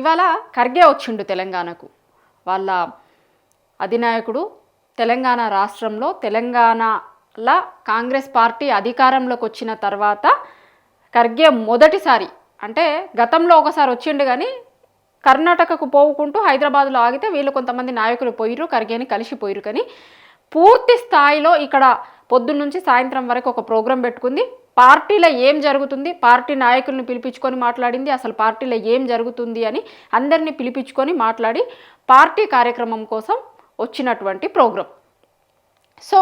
ఇవాళ ఖర్గే వచ్చిండు తెలంగాణకు. వాళ్ళ అధినాయకుడు తెలంగాణ రాష్ట్రంలో తెలంగాణలో కాంగ్రెస్ పార్టీ అధికారంలోకి వచ్చిన తర్వాత ఖర్గే మొదటిసారి, అంటే గతంలో ఒకసారి వచ్చిండు కానీ కర్ణాటకకు పోవుకుంటూ హైదరాబాద్లో ఆగితే వీళ్ళు కొంతమంది నాయకులు పోయిర్రు, ఖర్గేని కలిసిపోయిర్రు. కానీ పూర్తి స్థాయిలో ఇక్కడ పొద్దున్న నుంచి సాయంత్రం వరకు ఒక ప్రోగ్రాం పెట్టుకుంది. పార్టీలో ఏం జరుగుతుంది, పార్టీ నాయకుల్ని పిలిపించుకొని మాట్లాడింది, అసలు పార్టీలో ఏం జరుగుతుంది అని అందరినీ పిలిపించుకొని మాట్లాడి పార్టీ కార్యక్రమం కోసం వచ్చినటువంటి ప్రోగ్రాం. సో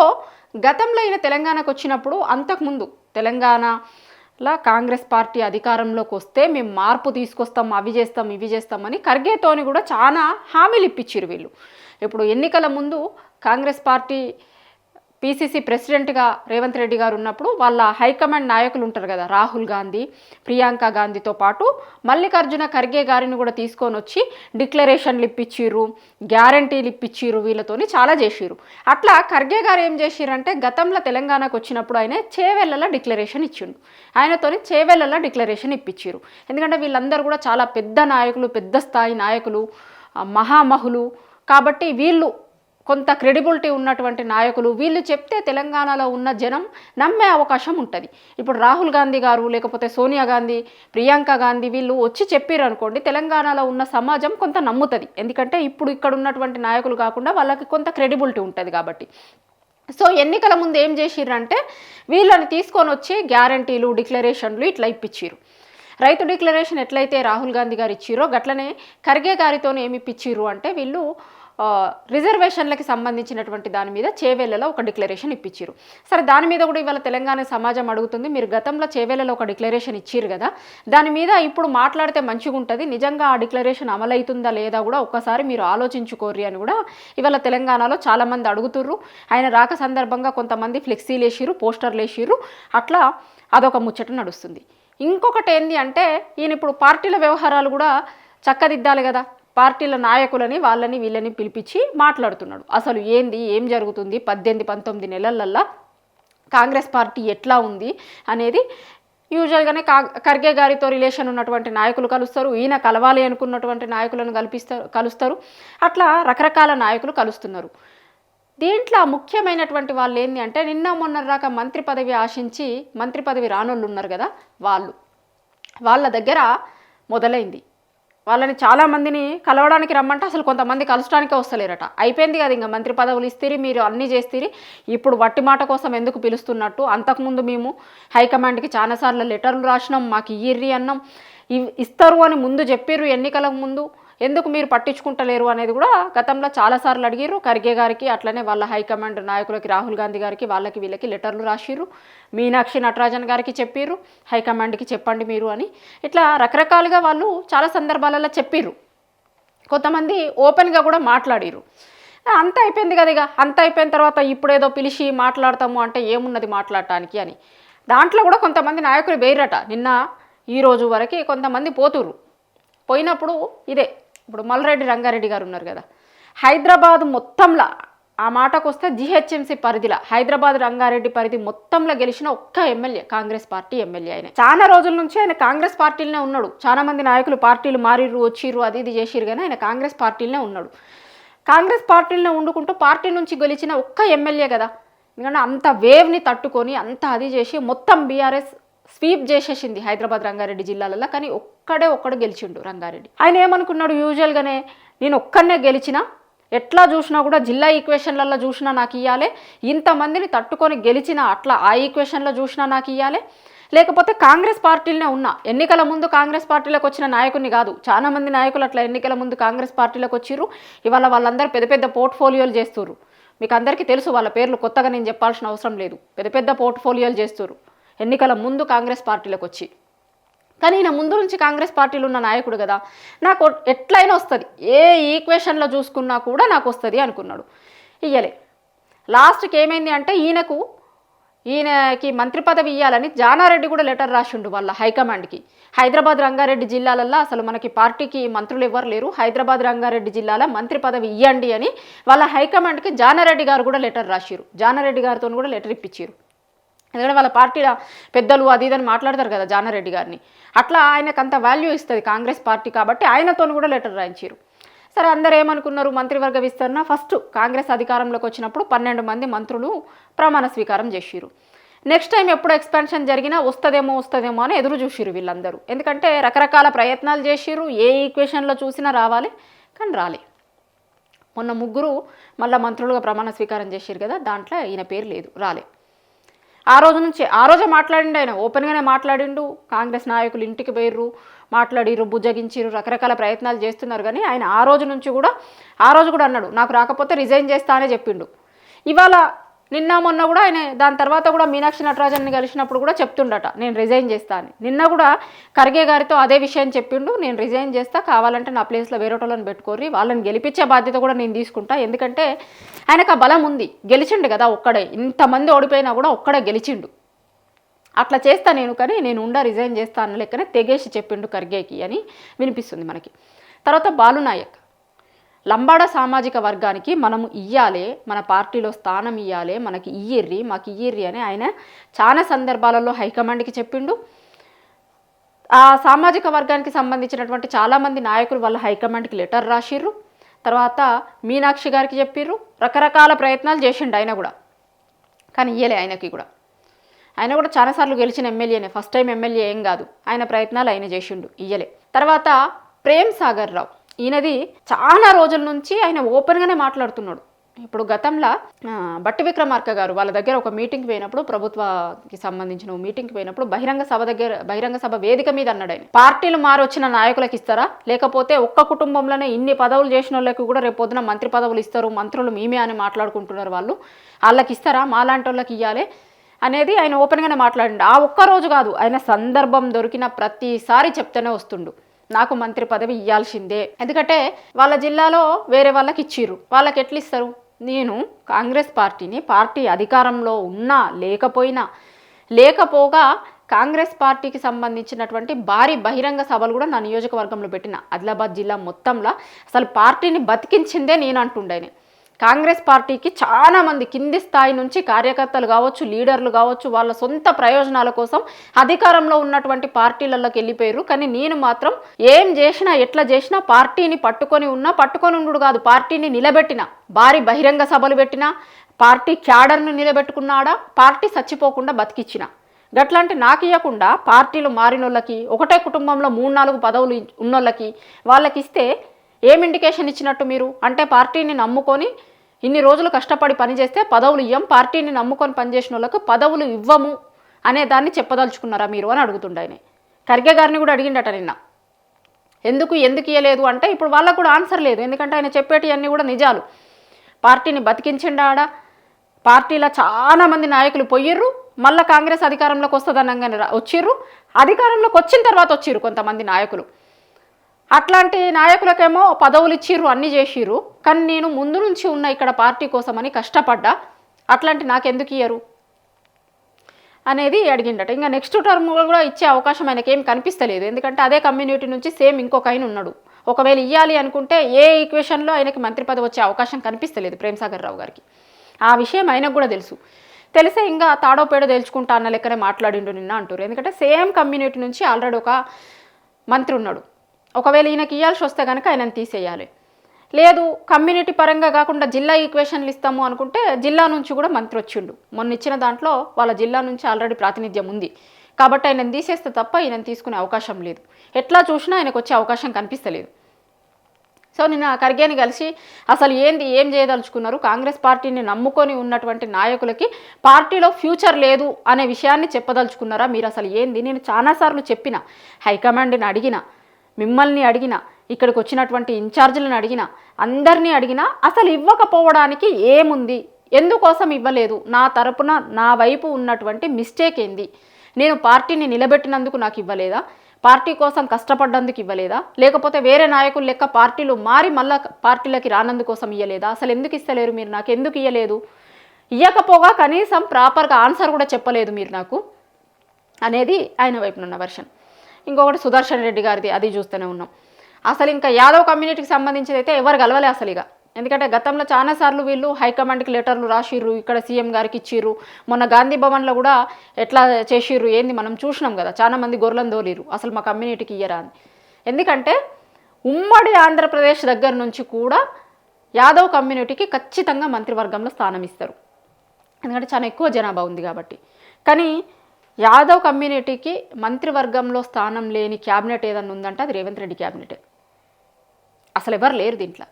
గతంలో ఈయన తెలంగాణకు వచ్చినప్పుడు, అంతకుముందు తెలంగాణలో కాంగ్రెస్ పార్టీ అధికారంలోకి వస్తే మేము మార్పు తీసుకొస్తాం, అవి చేస్తాం ఇవి చేస్తామని ఖర్గేతోని కూడా చాలా హామీలు ఇప్పించారు వీళ్ళు. ఇప్పుడు ఎన్నికల ముందు కాంగ్రెస్ పార్టీ పీసీసీ ప్రెసిడెంట్గా రేవంత్ రెడ్డి గారు ఉన్నప్పుడు వాళ్ళ హైకమాండ్ నాయకులు ఉంటారు కదా, రాహుల్ గాంధీ, ప్రియాంక గాంధీతో పాటు మల్లికార్జున ఖర్గే గారిని కూడా తీసుకొని వచ్చి డిక్లరేషన్లు ఇప్పించిర్రు, గ్యారంటీలు ఇప్పించిర్రు, వీళ్ళతోని చాలా చేసిర్రు. అట్లా ఖర్గే గారు ఏం చేసిర్రంటే గతంలో తెలంగాణకు వచ్చినప్పుడు ఆయన చేవెళ్ళలో డిక్లరేషన్ ఇచ్చిండు, ఆయనతోని చేవెళ్ళలో డిక్లరేషన్ ఇప్పించిర్రు. ఎందుకంటే వీళ్ళందరూ కూడా చాలా పెద్ద నాయకులు, పెద్ద స్థాయి నాయకులు, మహామహులు కాబట్టి వీళ్ళు కొంత క్రెడిబిలిటీ ఉన్నటువంటి నాయకులు. వీళ్ళు చెప్తే తెలంగాణలో ఉన్న జనం నమ్మే అవకాశం ఉంటుంది. ఇప్పుడు రాహుల్ గాంధీ గారు, లేకపోతే సోనియా గాంధీ, ప్రియాంక గాంధీ వీళ్ళు వచ్చి చెప్పారు అనుకోండి, తెలంగాణలో ఉన్న సమాజం కొంత నమ్ముతుంది. ఎందుకంటే ఇప్పుడు ఇక్కడ ఉన్నటువంటి నాయకులు కాకుండా వాళ్ళకి కొంత క్రెడిబిలిటీ ఉంటుంది కాబట్టి. సో ఎన్నికల ముందు ఏం చేసిర్రంటే వీళ్ళని తీసుకొని వచ్చి గ్యారంటీలు, డిక్లరేషన్లు ఇట్లా ఇప్పించారు. రైతు డిక్లరేషన్ ఎట్లయితే రాహుల్ గాంధీ గారు ఇచ్చిరో గట్లనే ఖర్గే గారితో ఏమి ఇప్పించిర్రు అంటే వీళ్ళు రిజర్వేషన్లకి సంబంధించినటువంటి దాని మీద చేవేళ్లలో ఒక డిక్లరేషన్ ఇప్పించారు. సరే, దాని మీద కూడా ఇవాళ తెలంగాణ సమాజం అడుగుతుంది, మీరు గతంలో చేవేళ్లలో ఒక డిక్లరేషన్ ఇచ్చారు కదా, దాని మీద ఇప్పుడు మాట్లాడితే మంచిగా ఉంటుంది, నిజంగా ఆ డిక్లరేషన్ అమలవుతుందా లేదా కూడా ఒక్కసారి మీరు ఆలోచించుకోర్రి అని కూడా ఇవాళ తెలంగాణలో చాలామంది అడుగుతుర్రు. ఆయన రాక సందర్భంగా కొంతమంది ఫ్లెక్సీలు వేసిర్రు, పోస్టర్లు వేసిర్రు, అట్లా అదొక ముచ్చట నడుస్తుంది. ఇంకొకటి ఏంది అంటే ఈయన ఇప్పుడు పార్టీల వ్యవహారాలు కూడా చక్కదిద్దాలి కదా, పార్టీల నాయకులని వాళ్ళని వీళ్ళని పిలిపించి మాట్లాడుతున్నాడు. అసలు ఏంది, ఏం జరుగుతుంది, 18-19 నెలలల్లా కాంగ్రెస్ పార్టీ ఎట్లా ఉంది అనేది యూజువల్గానే ఖర్గే గారితో రిలేషన్ ఉన్నటువంటి నాయకులు కలుస్తారు, ఈయన కలవాలి అనుకున్నటువంటి నాయకులను కలుస్తారు, అట్లా రకరకాల నాయకులు కలుస్తున్నారు. దీంట్లో ముఖ్యమైనటువంటి వాళ్ళు ఏంటి అంటే నిన్న మొన్న రాక మంత్రి పదవి ఆశించి మంత్రి పదవి రానోళ్ళు ఉన్నారు కదా, వాళ్ళ దగ్గర మొదలైంది. వాళ్ళని చాలామందిని కలవడానికి రమ్మంటే అసలు కొంతమంది కలవడానికే వస్తలేరట. అయిపోయింది కదా, ఇంకా మంత్రి పదవులు ఇస్తేరి, మీరు అన్నీ చేస్తేరి, ఇప్పుడు వట్టి మాట కోసం ఎందుకు పిలుస్తున్నట్టు, అంతకుముందు మేము హైకమాండ్కి చాలాసార్లు లెటర్లు రాసినాం, మాకు ఇయ్యిర్రి అన్నాం, ఇస్తారు అని ముందు చెప్పిర్రు ఎన్నికలకు ముందు, ఎందుకు మీరు పట్టించుకుంటలేరు అనేది కూడా గతంలో చాలాసార్లు అడిగిర్రు ఖర్గే గారికి. అట్లనే వాళ్ళ హైకమాండ్ నాయకులకి రాహుల్ గాంధీ గారికి వాళ్ళకి వీళ్ళకి లెటర్లు రాసిర్రు, మీనాక్షి నటరాజన్ గారికి చెప్పిర్రు, హైకమాండ్కి చెప్పండి మీరు అని. ఇట్లా రకరకాలుగా వాళ్ళు చాలా సందర్భాలలో చెప్పిర్రు, కొంతమంది ఓపెన్గా కూడా మాట్లాడిర్రు. అంత అయిపోయింది కదా, ఇక అంత అయిపోయిన తర్వాత ఇప్పుడేదో పిలిచి మాట్లాడతాము అంటే ఏమున్నది మాట్లాడటానికి అని. దాంట్లో కూడా కొంతమంది నాయకులు వేయరట. నిన్న ఈరోజు వరకు కొంతమంది పోతుర్రు. పోయినప్పుడు ఇదే, ఇప్పుడు మల్రెడ్డి రంగారెడ్డి గారు ఉన్నారు కదా, హైదరాబాద్ మొత్తంలో ఆ మాటకు వస్తే జిహెచ్ఎంసీ పరిధిలో హైదరాబాద్ రంగారెడ్డి పరిధి మొత్తంలో గెలిచిన ఒక్క ఎమ్మెల్యే కాంగ్రెస్ పార్టీ ఎమ్మెల్యే. ఆయన చాలా రోజుల నుంచి ఆయన కాంగ్రెస్ పార్టీలోనే ఉన్నాడు. చాలా మంది నాయకులు పార్టీలు మారిర్రు, వచ్చిర్రు, అది ఇది చేసిర్రు, కానీ ఆయన కాంగ్రెస్ పార్టీలోనే ఉన్నాడు. కాంగ్రెస్ పార్టీలోనే ఉండుకుంటూ పార్టీ నుంచి గెలిచిన ఒక్క ఎమ్మెల్యే కదా. ఎందుకంటే అంత వేవ్ని తట్టుకొని అంత అది చేసి మొత్తం బీఆర్ఎస్ స్వీప్ చేసేసింది హైదరాబాద్ రంగారెడ్డి జిల్లాలలో. కానీ ఒక్కడు గెలిచిండు రంగారెడ్డి. ఆయన ఏమనుకున్నాడు, యూజువల్గానే నేను ఒక్కనే గెలిచిన, ఎట్లా చూసినా కూడా జిల్లా ఈక్వేషన్లలో చూసినా నాకు ఇవ్వాలి, ఇంతమందిని తట్టుకొని గెలిచిన అట్లా ఆ ఈక్వేషన్లో చూసినా నాకు ఇవ్వాలి, లేకపోతే కాంగ్రెస్ పార్టీలోనే ఉన్నా, ఎన్నికల ముందు కాంగ్రెస్ పార్టీలోకి వచ్చిన నాయకుడిని కాదు, చాలామంది నాయకులు అట్లా ఎన్నికల ముందు కాంగ్రెస్ పార్టీలోకి వచ్చిర్రు. ఇవాళ వాళ్ళందరూ పెద్ద పెద్ద పోర్ట్ఫోలియోలు చేస్తుర్రు. మీకు అందరికీ తెలుసు, వాళ్ళ పేర్లు కొత్తగా నేను చెప్పాల్సిన అవసరం లేదు. పెద్ద పెద్ద పోర్ట్ఫోలియోలు చేస్తుర్రు ఎన్నికల ముందు కాంగ్రెస్ పార్టీలోకి వచ్చి. కానీ ఈయన ముందు నుంచి కాంగ్రెస్ పార్టీలో ఉన్న నాయకుడు కదా, నాకు ఎట్లయినా వస్తుంది, ఏ ఈక్వేషన్లో చూసుకున్నా కూడా నాకు వస్తుంది అనుకున్నాడు. ఇయ్యలే. లాస్ట్కి ఏమైంది అంటే ఈయనకి మంత్రి పదవి ఇవ్వాలని జానారెడ్డి కూడా లెటర్ రాసిండు వాళ్ళ హైకమాండ్కి. హైదరాబాద్ రంగారెడ్డి జిల్లాలల్లో అసలు మనకి పార్టీకి మంత్రులు ఎవ్వరు లేరు, హైదరాబాద్ రంగారెడ్డి జిల్లాలో మంత్రి పదవి ఇవ్వండి అని వాళ్ళ హైకమాండ్కి జానారెడ్డి గారు కూడా లెటర్ రాసిరు. జానారెడ్డి గారితో కూడా లెటర్ ఇప్పించారు. ఎందుకంటే వాళ్ళ పార్టీల పెద్దలు అది ఇదని మాట్లాడతారు కదా జానారెడ్డి గారిని, అట్లా ఆయనకు అంత వాల్యూ ఇస్తుంది కాంగ్రెస్ పార్టీ కాబట్టి ఆయనతో కూడా లెటర్ రాయించారు. సరే అందరూ ఏమనుకున్నారు, మంత్రివర్గ విస్తరణ ఫస్ట్ కాంగ్రెస్ అధికారంలోకి వచ్చినప్పుడు 12 మంది మంత్రులు ప్రమాణ స్వీకారం చేసిరు. నెక్స్ట్ టైం ఎప్పుడు ఎక్స్పాన్షన్ జరిగినా వస్తుందేమో అని ఎదురు చూసిరు వీళ్ళందరూ. ఎందుకంటే రకరకాల ప్రయత్నాలు చేసిరు, ఏ ఈక్వేషన్లో చూసినా రావాలి, కానీ రాలే. మొన్న 3 మళ్ళీ మంత్రులుగా ప్రమాణ స్వీకారం చేసిరు కదా, దాంట్లో ఈయన పేరు లేదు, రాలే. ఆ రోజే మాట్లాడిండు ఆయన, ఓపెన్గానే మాట్లాడిండు. కాంగ్రెస్ నాయకులు ఇంటికి పోయిర్రు, మాట్లాడిర్రు, బుజ్జగించిర్రు, రకరకాల ప్రయత్నాలు చేస్తున్నారు. కానీ ఆయన ఆ రోజు కూడా అన్నాడు నాకు రాకపోతే రిజైన్ చేస్తా అనే చెప్పిండు. ఇవాళ నిన్న మొన్న కూడా ఆయన దాని తర్వాత కూడా మీనాక్షి నటరాజన్ని కలిసినప్పుడు కూడా చెప్తుండట నేను రిజైన్ చేస్తా అని. నిన్న కూడా ఖర్గే గారితో అదే విషయం చెప్పిండు, నేను రిజైన్ చేస్తా, కావాలంటే నా ప్లేస్లో వేరేటోళ్ళని పెట్టుకోర్రి, వాళ్ళని గెలిపించే బాధ్యత కూడా నేను తీసుకుంటా. ఎందుకంటే ఆయనకు ఆ బలం ఉంది, గెలిచిండు కదా ఒక్కడే, ఇంతమంది ఓడిపోయినా కూడా ఒక్కడే గెలిచిండు. అట్లా చేస్తా నేను, కానీ నేను రిజైన్ చేస్తా అన్న లెక్కనే తెగేసి చెప్పిండు ఖర్గేకి అని వినిపిస్తుంది మనకి. తర్వాత బాలునాయక్, లంబాడ సామాజిక వర్గానికి మనము ఇయ్యాలి, మన పార్టీలో స్థానం ఇయ్యాలి, మాకు ఇయ్యిర్రి అని ఆయన చాలా సందర్భాలలో హైకమాండ్కి చెప్పిండు. ఆ సామాజిక వర్గానికి సంబంధించినటువంటి చాలామంది నాయకులు వాళ్ళ హైకమాండ్కి లెటర్ రాసిర్రు. తర్వాత మీనాక్షి గారికి చెప్పిర్రు, రకరకాల ప్రయత్నాలు చేసిండు ఆయన కూడా, కానీ ఇయ్యలే. ఆయన కూడా చాలాసార్లు గెలిచిన ఎమ్మెల్యేనే, ఫస్ట్ టైం ఎమ్మెల్యే ఏం కాదు, ఆయన ప్రయత్నాలు ఆయన చేసిండు, ఇయ్యలే. తర్వాత ప్రేమ్ సాగర్ రావు, ఈయనది చాలా రోజుల నుంచి ఆయన ఓపెన్గానే మాట్లాడుతున్నాడు. ఇప్పుడు గతంలో బట్టి గారు వాళ్ళ దగ్గర ఒక మీటింగ్కి పోయినప్పుడు, ప్రభుత్వానికి సంబంధించిన మీటింగ్కి పోయినప్పుడు బహిరంగ సభ వేదిక మీద అన్నాడు ఆయన, పార్టీలు మారొచ్చిన నాయకులకు ఇస్తారా, లేకపోతే ఒక్క కుటుంబంలోనే ఇన్ని పదవులు చేసిన వాళ్ళకి కూడా రేపు పొద్దున మంత్రి పదవులు ఇస్తారు, మంత్రులు మేమే అని మాట్లాడుకుంటున్నారు, వాళ్ళకి ఇస్తారా, మాలాంటి వాళ్ళకి ఇవ్వాలి అనేది ఆయన ఓపెన్గానే మాట్లాడిండు. ఆ ఒక్కరోజు కాదు, ఆయన సందర్భం దొరికిన ప్రతిసారి చెప్తూనే వస్తుండు నాకు మంత్రి పదవి ఇవ్వాల్సిందే. ఎందుకంటే వాళ్ళ జిల్లాలో వేరే వాళ్ళకి ఇచ్చిర్రు, వాళ్ళకి ఎట్లా ఇస్తారు? నేను కాంగ్రెస్ పార్టీ అధికారంలో ఉన్నా లేకపోగా కాంగ్రెస్ పార్టీకి సంబంధించినటువంటి భారీ బహిరంగ సభలు కూడా నా నియోజకవర్గంలో పెట్టిన. ఆదిలాబాద్ జిల్లా మొత్తంలో అసలు పార్టీని బతికించిందే నేను అంటుండేనే. కాంగ్రెస్ పార్టీకి చాలామంది కింది స్థాయి నుంచి కార్యకర్తలు కావచ్చు, లీడర్లు కావచ్చు, వాళ్ళ సొంత ప్రయోజనాల కోసం అధికారంలో ఉన్నటువంటి పార్టీలలోకి వెళ్ళిపోయారు. కానీ నేను మాత్రం ఏం చేసినా ఎట్లా చేసినా పార్టీని పట్టుకొని ఉండు కాదు, పార్టీని నిలబెట్టిన, భారీ బహిరంగ సభలు పెట్టిన, పార్టీ క్యాడర్ను నిలబెట్టుకున్నాడా, పార్టీ చచ్చిపోకుండా బతికిచ్చిన. గట్లాంటి నాకు ఇవ్వకుండా పార్టీలు మారినోళ్ళకి, ఒకటే కుటుంబంలో 3-4 పదవులు ఉన్నోళ్ళకి వాళ్ళకి ఇస్తే ఏం ఇండికేషన్ ఇచ్చినట్టు మీరు? అంటే పార్టీని నమ్ముకొని ఇన్ని రోజులు కష్టపడి పనిచేస్తే పదవులు ఇవ్వం, పార్టీని నమ్ముకొని పనిచేసిన వాళ్ళకు పదవులు ఇవ్వము అనే దాన్ని చెప్పదలుచుకున్నారా మీరు అని అడుగుతుండే. ఖర్గే గారిని కూడా అడిగిండట నిన్న, ఎందుకు ఇవ్వలేదు అంటే ఇప్పుడు వాళ్ళకు కూడా ఆన్సర్ లేదు. ఎందుకంటే ఆయన చెప్పేటివన్నీ కూడా నిజాలు. పార్టీని బతికించిండాడ, పార్టీలో చాలామంది నాయకులు పోయిర్రు, మళ్ళీ కాంగ్రెస్ అధికారంలోకి వస్తుందనగానే వచ్చిర్రు, అధికారంలోకి వచ్చిన తర్వాత వచ్చిర్రు కొంతమంది నాయకులు. అట్లాంటి నాయకులకేమో పదవులు ఇచ్చిర్రు, అన్నీ చేసిర్రు, కానీ నేను ముందు నుంచి ఉన్న ఇక్కడ పార్టీ కోసమని కష్టపడ్డా, అట్లాంటి నాకెందుకు ఇయ్యరు అనేది అడిగిండట. ఇంకా నెక్స్ట్ టర్మ్ కూడా ఇచ్చే అవకాశం ఆయనకేం కనిపిస్తలేదు. ఎందుకంటే అదే కమ్యూనిటీ నుంచి సేమ్ ఇంకొక ఆయన ఉన్నాడు. ఒకవేళ ఇవ్వాలి అనుకుంటే ఏ ఈక్వేషన్లో ఆయనకి మంత్రి పదవి వచ్చే అవకాశం కనిపిస్తలేదు ప్రేమ్ సాగర్ రావు గారికి. ఆ విషయం ఆయనకు కూడా తెలిసే ఇంకా తాడో పేడో తేల్చుకుంటా అన్న లెక్కనే మాట్లాడిండు నిన్న అంటారు. ఎందుకంటే సేమ్ కమ్యూనిటీ నుంచి ఆల్రెడీ ఒక మంత్రి ఉన్నాడు. ఒకవేళ ఈయనకి ఇవ్వాల్సి వస్తే కనుక ఆయనను తీసేయాలి. లేదు కమ్యూనిటీ పరంగా కాకుండా జిల్లా ఈక్వేషన్లు ఇస్తాము అనుకుంటే జిల్లా నుంచి కూడా మంత్రి వచ్చిండు. మొన్న ఇచ్చిన దాంట్లో వాళ్ళ జిల్లా నుంచి ఆల్రెడీ ప్రాతినిధ్యం ఉంది కాబట్టి ఆయనను తీసేస్తే తప్ప ఈయనను తీసుకునే అవకాశం లేదు. ఎట్లా చూసినా ఆయనకు వచ్చే అవకాశం కనిపిస్తలేదు. సో నిన్న ఖర్గేని కలిసి అసలు ఏం చేయదలుచుకున్నారు, కాంగ్రెస్ పార్టీని నమ్ముకొని ఉన్నటువంటి నాయకులకి పార్టీలో ఫ్యూచర్ లేదు అనే విషయాన్ని చెప్పదలుచుకున్నారా మీరు? అసలు నేను చాలాసార్లు చెప్పిన, హైకమాండ్ని అడిగిన, మిమ్మల్ని అడిగిన, ఇక్కడికి వచ్చినటువంటి ఇన్ఛార్జీలను అడిగిన, అందరినీ అడిగినా అసలు ఇవ్వకపోవడానికి ఏముంది, ఎందుకోసం ఇవ్వలేదు, నా తరపున నా వైపు ఉన్నటువంటి మిస్టేక్ ఏంది, నేను పార్టీని నిలబెట్టినందుకు నాకు ఇవ్వలేదా, పార్టీ కోసం కష్టపడ్డందుకు ఇవ్వలేదా, లేకపోతే వేరే నాయకులు లెక్క పార్టీలు మారి మళ్ళా పార్టీలకి రానందుకోసం ఇవ్వలేదా, అసలు ఎందుకు ఇస్తలేరు మీరు, నాకు ఎందుకు ఇవ్వలేదు, ఇవ్వకపోగా కనీసం ప్రాపర్గా ఆన్సర్ కూడా చెప్పలేదు మీరు నాకు అనేది ఆయన వైపునున్న వర్షన్. ఇంకొకటి సుదర్శన్ రెడ్డి గారిది, అది చూస్తూనే ఉన్నాం. అసలు ఇంకా యాదవ్ కమ్యూనిటీకి సంబంధించి అయితే ఎవరు కలవలే అసలు. ఇక ఎందుకంటే గతంలో చాలాసార్లు వీళ్ళు హైకమాండ్కి లెటర్లు రాసిర్రు, ఇక్కడ సీఎం గారికి ఇచ్చిర్రు. మొన్న గాంధీ భవన్లో కూడా ఎట్లా చేసిర్రు ఏంది మనం చూసినాం కదా, చాలామంది గొర్రెలను దోలిరు అసలు మా కమ్యూనిటీకి ఇయ్యరా అని. ఎందుకంటే ఉమ్మడి ఆంధ్రప్రదేశ్ దగ్గర నుంచి కూడా యాదవ్ కమ్యూనిటీకి ఖచ్చితంగా మంత్రివర్గంలో స్థానం ఇస్తారు, ఎందుకంటే చాలా ఎక్కువ జనాభా ఉంది కాబట్టి. కానీ యాదవ్ కమ్యూనిటీకి మంత్రివర్గంలో స్థానం లేని క్యాబినెట్ ఏదన్నా ఉందంటే అది రేవంత్ రెడ్డి క్యాబినెటే. అసలు ఎవరు లేరు దీంట్లో.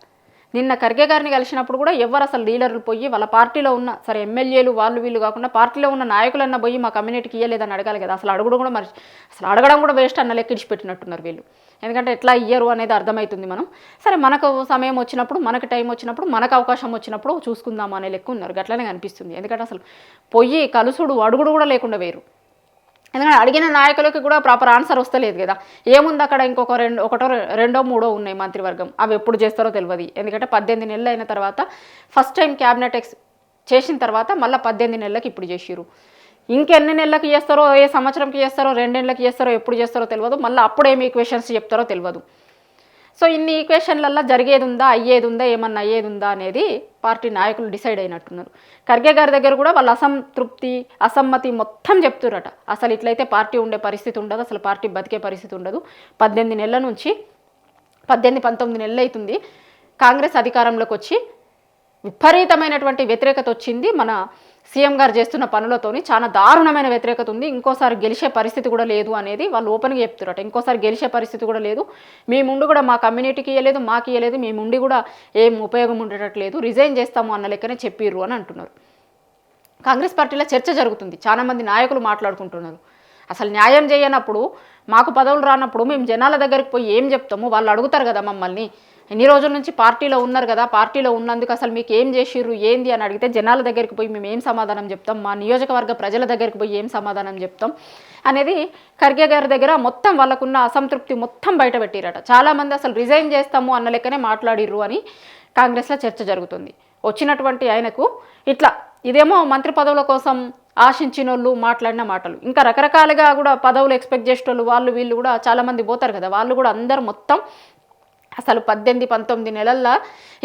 నిన్న ఖర్గే గారిని కలిసినప్పుడు కూడా ఎవరు అసలు లీడర్లు పోయి వాళ్ళ పార్టీలో ఉన్న సరే ఎమ్మెల్యేలు వాళ్ళు వీళ్ళు కాకుండా పార్టీలో ఉన్న నాయకులన్నా పోయి మా కమ్యూనిటీకి ఇయ్యలేదని అడగాలి కదా. అసలు అడగడం కూడా మరి అసలు అడగడం కూడా వేస్ట్ అన్న లెక్కిడిచి పెట్టినట్టున్నారు వీళ్ళు. ఎందుకంటే ఎట్లా ఇయ్యరు అనేది అర్థమవుతుంది. మనం సరే మనకు సమయం వచ్చినప్పుడు, మనకు టైం వచ్చినప్పుడు, మనకు అవకాశం వచ్చినప్పుడు చూసుకుందాం అనే లెక్క ఉన్నారు. గట్లనే కనిపిస్తుంది. ఎందుకంటే అసలు పొయ్యి కలుసుడు అడుగుడు కూడా లేకుండా వేరు. ఎందుకంటే అడిగిన నాయకులకి కూడా ప్రాపర్ ఆన్సర్ వస్తలేదు కదా. ఏముంది అక్కడ ఇంకొక ఒకటో రెండో మూడో ఉన్నాయి మంత్రివర్గం, అవి ఎప్పుడు చేస్తారో తెలియదు. ఎందుకంటే 18 నెలలు అయిన తర్వాత ఫస్ట్ టైం క్యాబినెట్ చేసిన తర్వాత మళ్ళీ 18 నెలలకు ఇప్పుడు చేసిరు. ఇంకెన్ని నెలలకు చేస్తారో, ఏ సంవత్సరంకి చేస్తారో, 2 నెలలకు చేస్తారో, ఎప్పుడు చేస్తారో తెలియదు. మళ్ళీ అప్పుడు ఏమి ఈక్వేషన్స్ చెప్తారో తెలియదు. సో ఇన్ని ఈక్వేషన్లల్లో జరిగేది ఉందా, అయ్యేది ఉందా, ఏమన్నా అయ్యేది ఉందా అనేది పార్టీ నాయకులు డిసైడ్ అయినట్టున్నారు. ఖర్గే గారి దగ్గర కూడా వాళ్ళ అసంతృప్తి, అసమ్మతి మొత్తం చెప్తురట. అసలు ఇట్లయితే పార్టీ ఉండే పరిస్థితి ఉండదు, అసలు పార్టీ బతికే పరిస్థితి ఉండదు. 18 నెలల నుంచి 19 నెలలు అవుతుంది కాంగ్రెస్ అధికారంలోకి వచ్చి. విపరీతమైనటువంటి వ్యతిరేకత వచ్చింది. మన సీఎం గారు చేస్తున్న పనులతోని చాలా దారుణమైన వ్యతిరేకత ఉంది. ఇంకోసారి గెలిచే పరిస్థితి కూడా లేదు అనేది వాళ్ళు ఓపెన్గా చెప్తారట. ఇంకోసారి గెలిచే పరిస్థితి కూడా లేదు, మీ ముందు కూడా మా కమ్యూనిటీకి ఇవ్వలేదు, మాకు ఇవ్వలేదు, మీ ముందు కూడా ఏం ఉపయోగం ఉండేటట్లేదు, రిజైన్ చేస్తాము అన్న లెక్కనే చెప్పిర్రు అని అంటున్నారు. కాంగ్రెస్ పార్టీలో చర్చ జరుగుతుంది, చాలామంది నాయకులు మాట్లాడుకుంటున్నారు. అసలు న్యాయం చేయనప్పుడు, మాకు పదవులు రానప్పుడు మేము జనాల దగ్గరికి పోయి ఏం చెప్తాము? వాళ్ళు అడుగుతారు కదా మమ్మల్ని, ఎన్ని రోజుల నుంచి పార్టీలో ఉన్నారు కదా, పార్టీలో ఉన్నందుకు అసలు మీకు ఏం చేసిర్రు ఏంది అని అడిగితే జనాల దగ్గరికి పోయి మేము ఏం సమాధానం చెప్తాం, మా నియోజకవర్గ ప్రజల దగ్గరికి పోయి ఏం సమాధానం చెప్తాం అనేది ఖర్గే గారి దగ్గర మొత్తం వాళ్ళకున్న అసంతృప్తి మొత్తం బయట పెట్టిరట. చాలామంది అసలు రిజైన్ చేస్తాము అన్న లెక్కనే మాట్లాడిర్రు అని కాంగ్రెస్లో చర్చ జరుగుతుంది. వచ్చినటువంటి ఆయనకు ఇట్లా ఇదేమో మంత్రి పదవుల కోసం ఆశించిన వాళ్ళు మాట్లాడిన మాటలు, ఇంకా రకరకాలుగా కూడా పదవులు ఎక్స్పెక్ట్ చేసేటోళ్ళు వాళ్ళు వీళ్ళు కూడా చాలామంది పోతారు కదా, వాళ్ళు కూడా అందరూ మొత్తం అసలు 18-19 నెలల్లో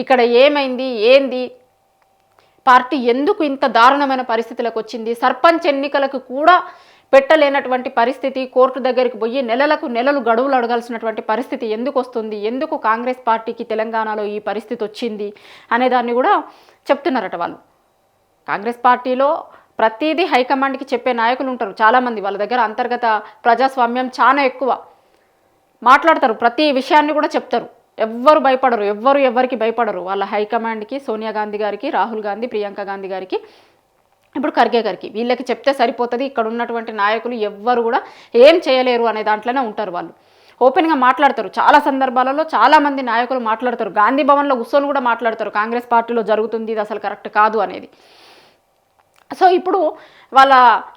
ఇక్కడ ఏమైంది ఏంది, పార్టీ ఎందుకు ఇంత దారుణమైన పరిస్థితులకు వచ్చింది, సర్పంచ్ ఎన్నికలకు కూడా పెట్టలేనటువంటి పరిస్థితి, కోర్టు దగ్గరికి పోయి నెలలు గడువులు అడగాల్సినటువంటి పరిస్థితి ఎందుకు వస్తుంది, ఎందుకు కాంగ్రెస్ పార్టీకి తెలంగాణలో ఈ పరిస్థితి వచ్చింది అనేదాన్ని కూడా చెప్తున్నారట వాళ్ళు. కాంగ్రెస్ పార్టీలో ప్రతిదీ హైకమాండ్కి చెప్పే నాయకులు ఉంటారు చాలామంది, వాళ్ళ దగ్గర అంతర్గత ప్రజాస్వామ్యం చాలా ఎక్కువ, మాట్లాడతారు, ప్రతి విషయాన్ని కూడా చెప్తారు, ఎవ్వరు భయపడరు, ఎవరికి భయపడరు. వాళ్ళ హైకమాండ్కి, సోనియా గాంధీ గారికి, రాహుల్ గాంధీ, ప్రియాంక గాంధీ గారికి, ఇప్పుడు ఖర్గే గారికి, వీళ్ళకి చెప్తే సరిపోతుంది, ఇక్కడ ఉన్నటువంటి నాయకులు ఎవ్వరు కూడా ఏం చేయలేరు అనే దాంట్లోనే ఉంటారు. వాళ్ళు ఓపెన్గా మాట్లాడతారు. చాలా సందర్భాలలో చాలామంది నాయకులు మాట్లాడతారు, గాంధీ భవన్లో కూర్చొని కూడా మాట్లాడతారు, కాంగ్రెస్ పార్టీలో జరుగుతుంది ఇది అసలు కరెక్ట్ కాదు అనేది. సో ఇప్పుడు వాళ్ళ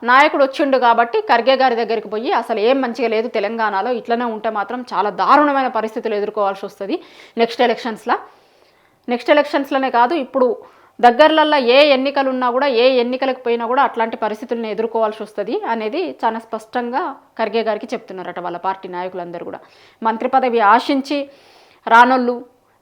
నాయకుడు వచ్చిండు కాబట్టి ఖర్గే గారి దగ్గరికి పోయి అసలు ఏం మంచిగా లేదు తెలంగాణలో, ఇట్లనే ఉంటే మాత్రం చాలా దారుణమైన పరిస్థితులు ఎదుర్కోవాల్సి వస్తుంది నెక్స్ట్ ఎలక్షన్స్లోనే కాదు, ఇప్పుడు దగ్గరలల్లో ఏ ఎన్నికలు ఉన్నా కూడా, ఏ ఎన్నికలకు పోయినా కూడా అట్లాంటి పరిస్థితులను ఎదుర్కోవాల్సి వస్తుంది అనేది చాలా స్పష్టంగా ఖర్గే గారికి చెప్తున్నారట వాళ్ళ పార్టీ నాయకులందరూ కూడా. మంత్రి పదవి ఆశించి రానోళ్ళు,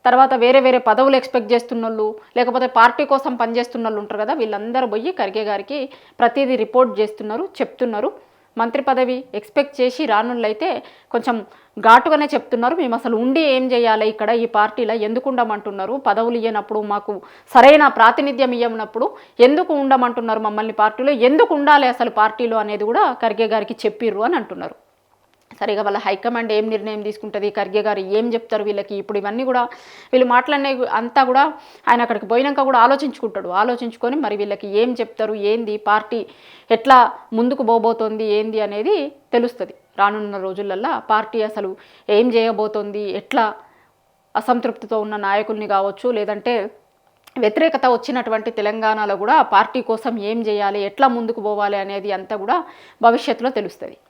తర్వాత వేరే పదవులు ఎక్స్పెక్ట్ చేస్తున్నోళ్ళు, లేకపోతే పార్టీ కోసం పనిచేస్తున్న వాళ్ళు ఉంటారు కదా, వీళ్ళందరూ పోయి ఖర్గే గారికి ప్రతిదీ రిపోర్ట్ చేస్తున్నారు, చెప్తున్నారు. మంత్రి పదవి ఎక్స్పెక్ట్ చేసి రానుళ్ళు అయితే కొంచెం ఘాటుగానే చెప్తున్నారు, మేము అసలు ఉండి ఏం చేయాలి ఇక్కడ ఈ పార్టీలో, ఎందుకు ఉండమంటున్నారు, పదవులు ఇవ్వనప్పుడు, మాకు సరైన ప్రాతినిధ్యం ఇవ్వనప్పుడు ఎందుకు ఉండమంటున్నారు, మమ్మల్ని పార్టీలో ఎందుకు ఉండాలి అసలు పార్టీలో అనేది కూడా ఖర్గే గారికి చెప్పిర్రు అని అంటున్నారు. సరిగా వాళ్ళ హైకమాండ్ ఏం నిర్ణయం తీసుకుంటుంది, ఖర్గే గారు ఏం చెప్తారు వీళ్ళకి, ఇప్పుడు ఇవన్నీ కూడా వీళ్ళు మాట్లాడిన అంతా కూడా ఆయన అక్కడికి పోయినాక కూడా ఆలోచించుకొని మరి వీళ్ళకి ఏం చెప్తారు, ఏంది పార్టీ ఎట్లా ముందుకు పోబోతోంది ఏంది అనేది తెలుస్తుంది రానున్న రోజులల్లో. పార్టీ అసలు ఏం చేయబోతోంది, ఎట్లా అసంతృప్తితో ఉన్న నాయకుల్ని కావచ్చు, లేదంటే వ్యతిరేకత వచ్చినటువంటి తెలంగాణలో కూడా పార్టీ కోసం ఏం చేయాలి, ఎట్లా ముందుకు పోవాలి అనేది అంతా కూడా భవిష్యత్తులో తెలుస్తుంది.